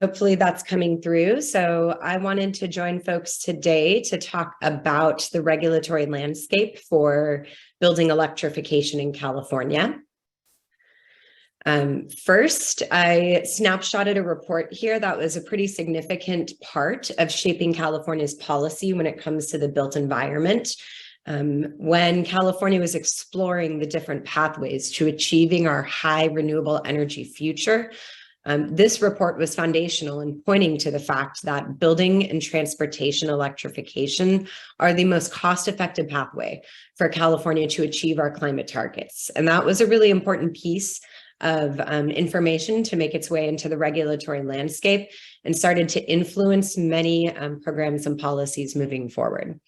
Hopefully that's coming through. So I wanted to join folks today to talk about the regulatory landscape for building electrification in California. First, I snapshotted a report here that was a pretty significant part of shaping California's policy when it comes to the built environment. When California was exploring the different pathways to achieving our high renewable energy future, this report was foundational in pointing to the fact that building and transportation electrification are the most cost-effective pathway for California to achieve our climate targets. And that was a really important piece of information to make its way into the regulatory landscape and started to influence many programs and policies moving forward.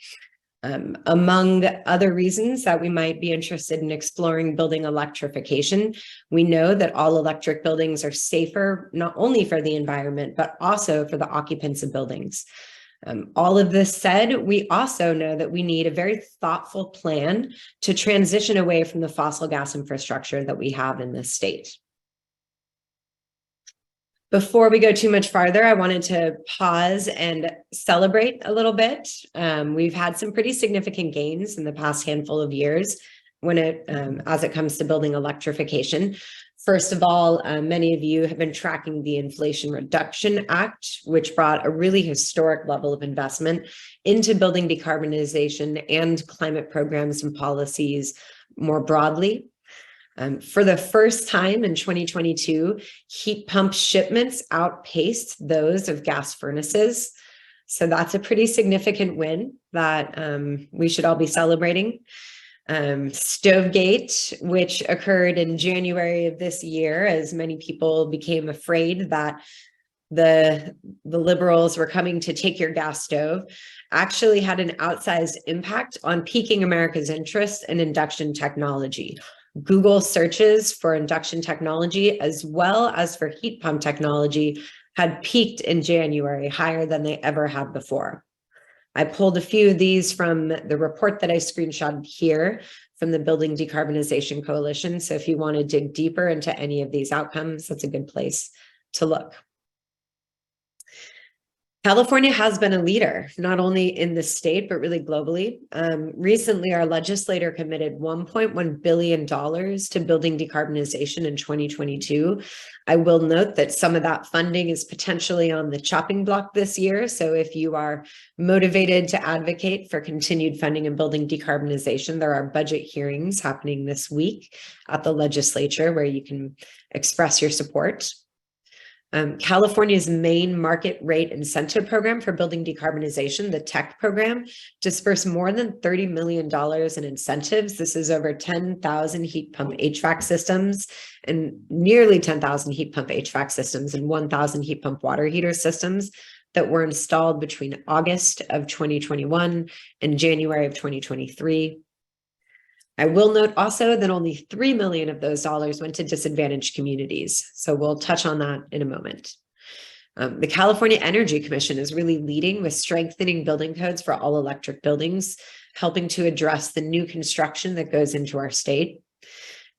Among other reasons that we might be interested in exploring building electrification, we know that all electric buildings are safer, not only for the environment, but also for the occupants of buildings. All of this said, we also know that we need a very thoughtful plan to transition away from the fossil gas infrastructure that we have in this state. Before we go too much farther, I wanted to pause and celebrate a little bit. We've had some pretty significant gains in the past handful of years as it comes to building electrification. First of all, many of you have been tracking the Inflation Reduction Act, which brought a really historic level of investment into building decarbonization and climate programs and policies more broadly. For the first time in 2022, heat pump shipments outpaced those of gas furnaces. So that's a pretty significant win that we should all be celebrating. Stovegate, which occurred in January of this year, as many people became afraid that the liberals were coming to take your gas stove, actually had an outsized impact on piquing America's interest in induction technology. Google searches for induction technology, as well as for heat pump technology, had peaked in January, higher than they ever had before. I pulled a few of these from the report that I screenshotted here from the Building Decarbonization Coalition. So if you want to dig deeper into any of these outcomes, that's a good place to look. California has been a leader, not only in the state, but really globally. Recently, our legislator committed $1.1 billion to building decarbonization in 2022. I will note that some of that funding is potentially on the chopping block this year. So if you are motivated to advocate for continued funding in building decarbonization, there are budget hearings happening this week at the legislature where you can express your support. California's main market rate incentive program for building decarbonization, the TEC program, dispersed more than $30 million in incentives. This is over 10,000 heat pump HVAC systems and nearly 10,000 heat pump HVAC systems and 1,000 heat pump water heater systems that were installed between August of 2021 and January of 2023. I will note also that only $3 million of those dollars went to disadvantaged communities. So we'll touch on that in a moment. The California Energy Commission is really leading with strengthening building codes for all electric buildings, helping to address the new construction that goes into our state.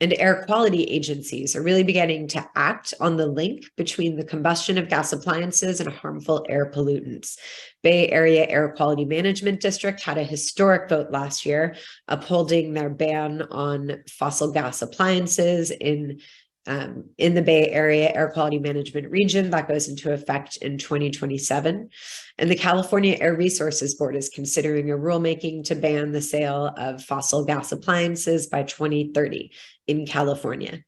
And air quality agencies are really beginning to act on the link between the combustion of gas appliances and harmful air pollutants. Bay Area Air Quality Management District had a historic vote last year, upholding their ban on fossil gas appliances in the Bay Area Air Quality Management Region. That goes into effect in 2027. And the California Air Resources Board is considering a rulemaking to ban the sale of fossil gas appliances by 2030 in California.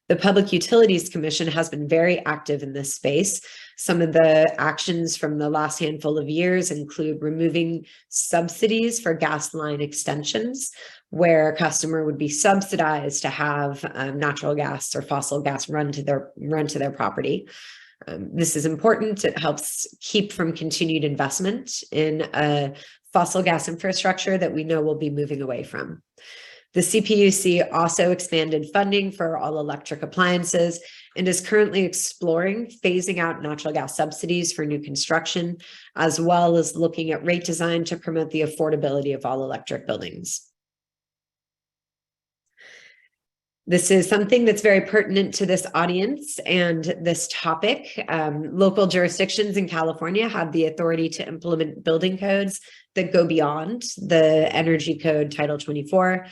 The Public Utilities Commission has been very active in this space. Some of the actions from the last handful of years include removing subsidies for gas line extensions, where a customer would be subsidized to have natural gas or fossil gas run to their property. This is important. It helps keep from continued investment in a fossil gas infrastructure that we know we'll be moving away from. The CPUC also expanded funding for all electric appliances and is currently exploring phasing out natural gas subsidies for new construction, as well as looking at rate design to promote the affordability of all electric buildings. This is something that's very pertinent to this audience and this topic. Local jurisdictions in California have the authority to implement building codes that go beyond the Energy Code Title 24.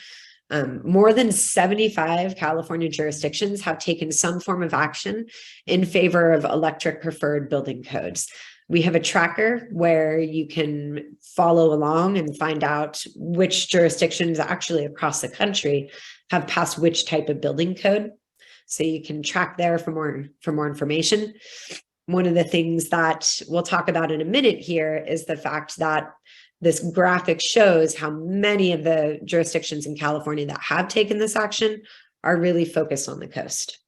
More than 75 California jurisdictions have taken some form of action in favor of electric preferred building codes. We have a tracker where you can follow along and find out which jurisdictions actually across the country have passed which type of building code. So you can track there for more information. One of the things that we'll talk about in a minute here is the fact that this graphic shows how many of the jurisdictions in California that have taken this action are really focused on the coast.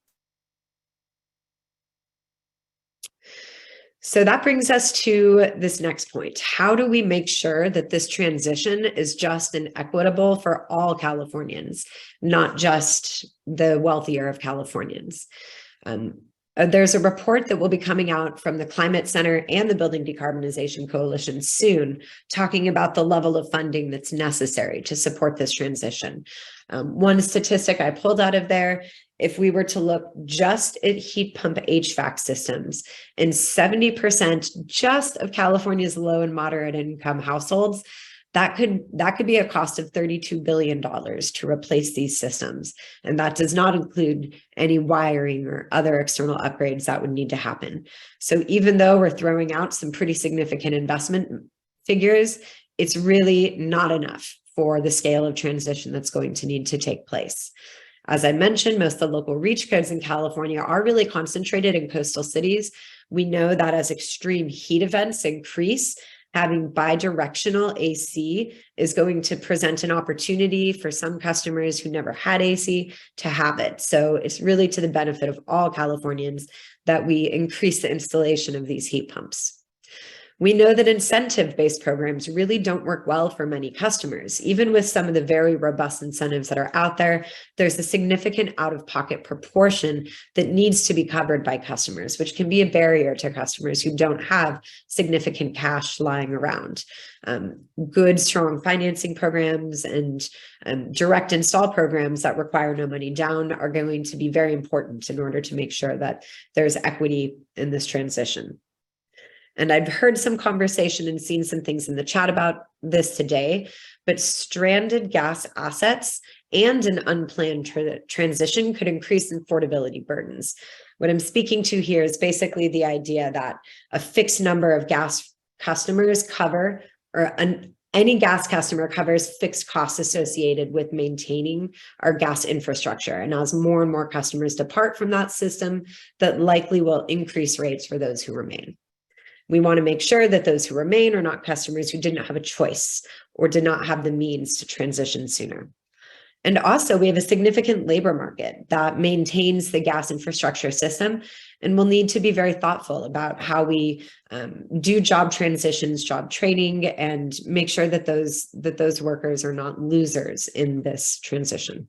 So that brings us to this next point. How do we make sure that this transition is just and equitable for all Californians, not just the wealthier of Californians? There's a report that will be coming out from the Climate Center and the Building Decarbonization Coalition soon, talking about the level of funding that's necessary to support this transition. One statistic I pulled out of there, if we were to look just at heat pump HVAC systems, and 70% just of California's low and moderate income households, that could be a cost of $32 billion to replace these systems. And that does not include any wiring or other external upgrades that would need to happen. So even though we're throwing out some pretty significant investment figures, it's really not enough for the scale of transition that's going to need to take place. As I mentioned, most of the local reach codes in California are really concentrated in coastal cities. We know that as extreme heat events increase, having bidirectional AC is going to present an opportunity for some customers who never had AC to have it. So it's really to the benefit of all Californians that we increase the installation of these heat pumps. We know that incentive-based programs really don't work well for many customers. Even with some of the very robust incentives that are out there, there's a significant out-of-pocket proportion that needs to be covered by customers, which can be a barrier to customers who don't have significant cash lying around. Good, strong financing programs and direct install programs that require no money down are going to be very important in order to make sure that there's equity in this transition. And I've heard some conversation and seen some things in the chat about this today, but stranded gas assets and an unplanned transition could increase affordability burdens. What I'm speaking to here is basically the idea that a fixed number of gas customers cover, or any gas customer covers fixed costs associated with maintaining our gas infrastructure. And as more and more customers depart from that system, that likely will increase rates for those who remain. We want to make sure that those who remain are not customers who did not have a choice or did not have the means to transition sooner. And also, we have a significant labor market that maintains the gas infrastructure system, and we'll need to be very thoughtful about how we do job transitions, job training, and make sure that those workers are not losers in this transition.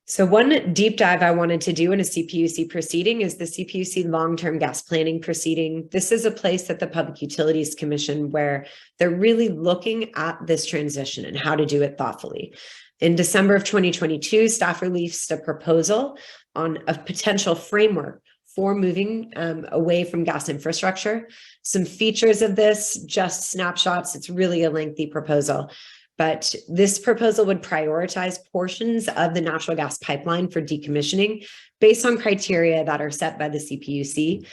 So one deep dive I wanted to do in a CPUC proceeding is the CPUC long-term gas planning proceeding. This is a place at the Public Utilities Commission where they're really looking at this transition and how to do it thoughtfully. In December of 2022, staff released a proposal on a potential framework for moving away from gas infrastructure. Some features of this, just snapshots, it's really a lengthy proposal. But this proposal would prioritize portions of the natural gas pipeline for decommissioning based on criteria that are set by the CPUC.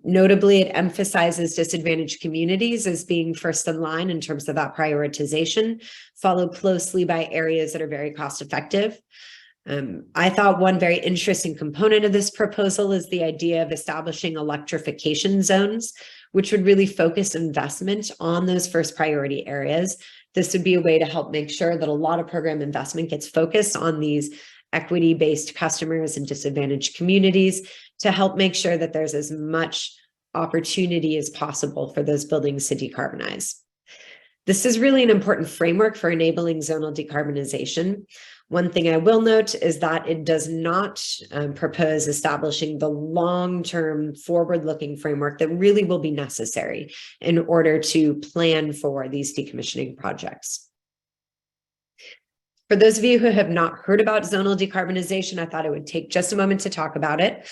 Notably, it emphasizes disadvantaged communities as being first in line in terms of that prioritization, followed closely by areas that are very cost effective. I thought one very interesting component of this proposal is the idea of establishing electrification zones, which would really focus investment on those first priority areas. This would be a way to help make sure that a lot of program investment gets focused on these equity-based customers and disadvantaged communities to help make sure that there's as much opportunity as possible for those buildings to decarbonize. This is really an important framework for enabling zonal decarbonization. One thing I will note is that it does not propose establishing the long-term forward-looking framework that really will be necessary in order to plan for these decommissioning projects. For those of you who have not heard about zonal decarbonization, I thought it would take just a moment to talk about it.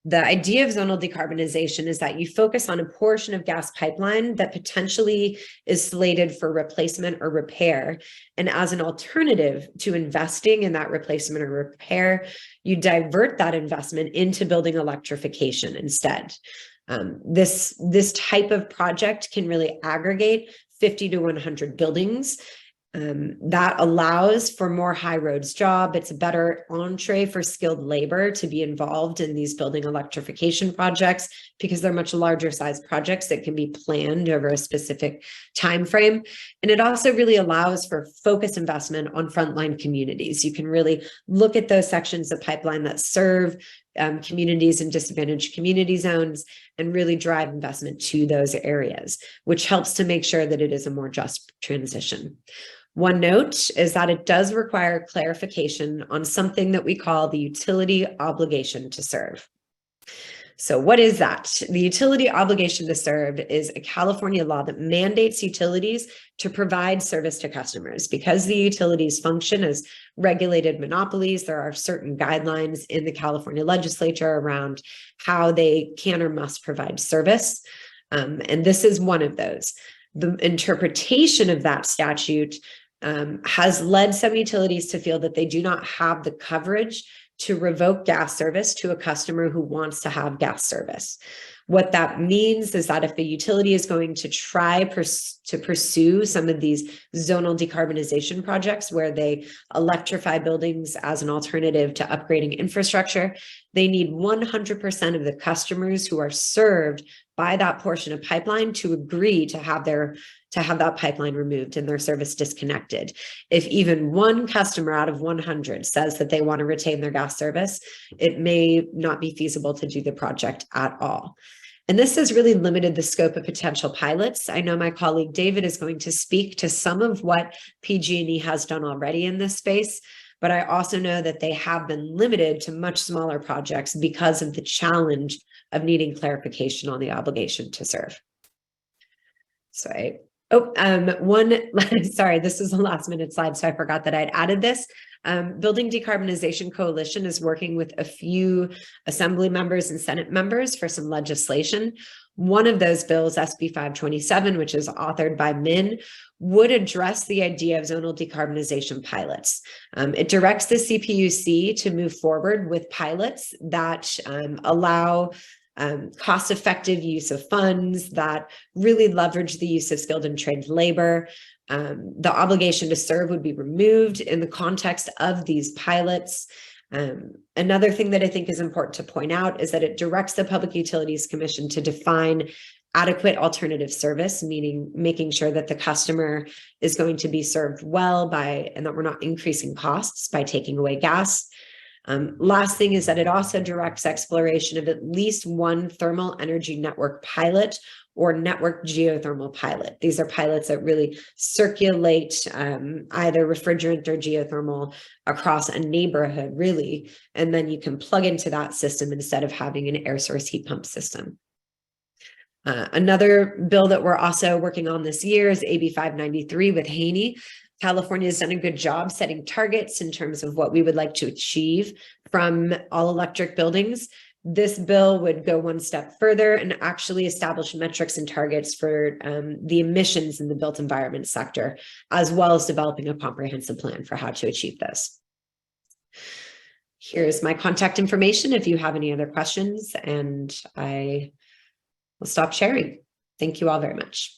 The idea of zonal decarbonization is that you focus on a portion of gas pipeline that potentially is slated for replacement or repair. And as an alternative to investing in that replacement or repair, you divert that investment into building electrification instead. This type of project can really aggregate 50 to 100 buildings. That allows for more high roads job. It's a better entree for skilled labor to be involved in these building electrification projects because they're much larger size projects that can be planned over a specific time frame. And it also really allows for focused investment on frontline communities. You can really look at those sections of pipeline that serve communities in disadvantaged community zones and really drive investment to those areas, which helps to make sure that it is a more just transition. One note is that it does require clarification on something that we call the utility obligation to serve. So what is that? The utility obligation to serve is a California law that mandates utilities to provide service to customers. Because the utilities function as regulated monopolies, there are certain guidelines in the California legislature around how they can or must provide service. And this is one of those. The interpretation of that statute has led some utilities to feel that they do not have the coverage to revoke gas service to a customer who wants to have gas service. What that means is that if a utility is going to try to pursue some of these zonal decarbonization projects where they electrify buildings as an alternative to upgrading infrastructure, they need 100% of the customers who are served by that portion of pipeline to agree to have that pipeline removed and their service disconnected. If even one customer out of 100 says that they want to retain their gas service, it may not be feasible to do the project at all. And this has really limited the scope of potential pilots. I know my colleague David is going to speak to some of what PG&E has done already in this space, but I also know that they have been limited to much smaller projects because of the challenge of clarification on the obligation to serve. Sorry, this is a last minute slide, so I forgot that I'd added this. Building Decarbonization Coalition is working with a few Assembly members and Senate members for some legislation. One of those bills, SB 527, which is authored by Menten, would address the idea of zonal decarbonization pilots. It directs the CPUC to move forward with pilots that allow cost-effective use of funds, that really leverage the use of skilled and trained labor. The obligation to serve would be removed in the context of these pilots. Another thing that I think is important to point out is that it directs the Public Utilities Commission to define adequate alternative service, meaning making sure that the customer is going to be served well and that we're not increasing costs by taking away gas. Last thing is that it also directs exploration of at least one thermal energy network pilot or network geothermal pilot. These are pilots that really circulate either refrigerant or geothermal across a neighborhood, really, and then you can plug into that system instead of having an air source heat pump system. Another bill that we're also working on this year is AB 593 with Haney. California has done a good job setting targets in terms of what we would like to achieve from all electric buildings. This bill would go one step further and actually establish metrics and targets for the emissions in the built environment sector, as well as developing a comprehensive plan for how to achieve this. Here's my contact information if you have any other questions, and I will stop sharing. Thank you all very much.